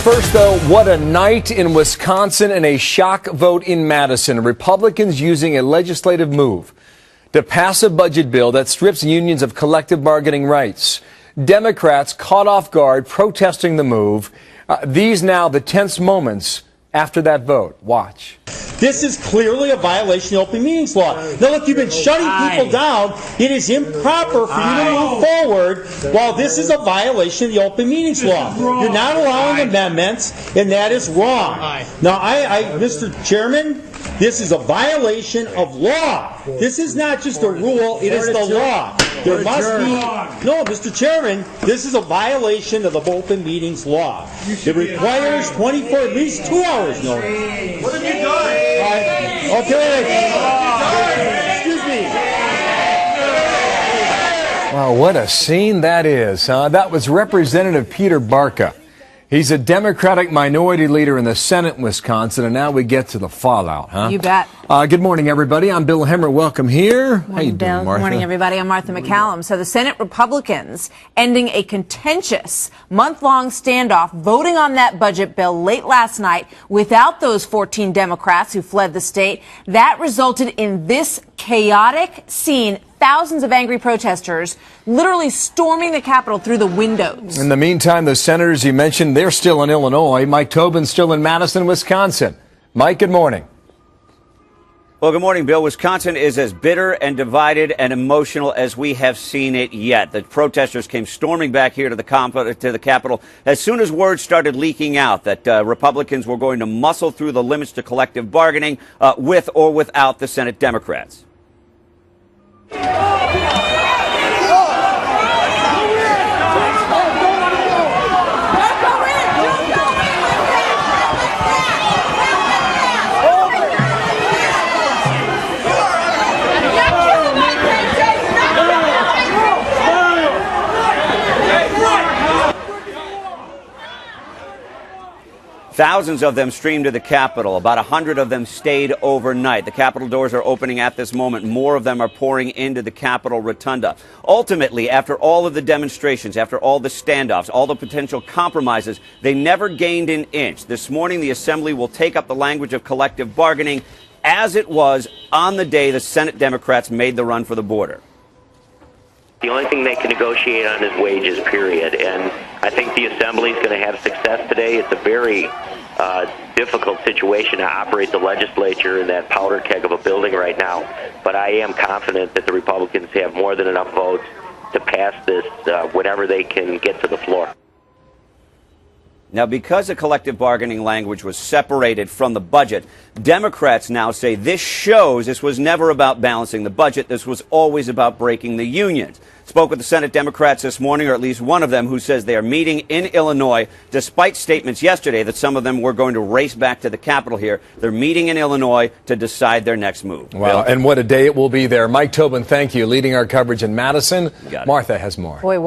First, though, what a night in Wisconsin and a shock vote in Madison. Republicans using a legislative move to pass a budget bill that strips unions of collective bargaining rights. Democrats caught off guard, protesting the move. These now the tense moments after that vote. Watch. This is clearly a violation of the open meetings law. Now look, you've been shutting people down. It is improper for you to move forward while this is a violation of the open meetings law. You're not allowing amendments, and that is wrong. Now, Mr. Chairman, this is a violation of law. This is not just a rule, it is the law. There must be... No, Mr. Chairman, this is a violation of the open meetings law. It requires at least 2 hours notice. What have you done? Okay. Excuse me. Wow, what a scene that is. That was Representative Peter Barca. He's a Democratic minority leader in the Senate in Wisconsin, and now we get to the fallout, huh? You bet. Good morning, everybody. I'm Bill Hemmer. Welcome here. Morning, How you doing, Bill. Martha? Good morning, everybody. I'm Martha McCallum. So the Senate Republicans ending a contentious month-long standoff, voting on that budget bill late last night without those 14 Democrats who fled the state. That resulted in this chaotic scene. Thousands of angry protesters literally storming the Capitol through the windows. In the meantime, the senators you mentioned, they're still in Illinois. Mike Tobin's still in Madison, Wisconsin. Mike, good morning. Well, good morning, Bill. Wisconsin is as bitter and divided and emotional as we have seen it yet. The protesters came storming back here to the Capitol as soon as word started leaking out that Republicans were going to muscle through the limits to collective bargaining with or without the Senate Democrats. Thousands of them streamed to the Capitol. About 100 of them stayed overnight. The Capitol doors are opening at this moment. More of them are pouring into the Capitol Rotunda. Ultimately, after all of the demonstrations, after all the standoffs, all the potential compromises, they never gained an inch. This morning, the Assembly will take up the language of collective bargaining as it was on the day the Senate Democrats made the run for the border. The only thing they can negotiate on is wages, period. And I think the Assembly is going to have success today. It's a very difficult situation to operate the legislature in that powder keg of a building right now. But I am confident that the Republicans have more than enough votes to pass this whenever they can get to the floor. Now, because the collective bargaining language was separated from the budget, Democrats now say this was never about balancing the budget. This was always about breaking the unions. Spoke with the Senate Democrats this morning, or at least one of them, who says they are meeting in Illinois, despite statements yesterday that some of them were going to race back to the Capitol here. They're meeting in Illinois to decide their next move. Wow, and what a day it will be there. Mike Tobin, thank you, leading our coverage in Madison. You got it. Martha has more. Boy,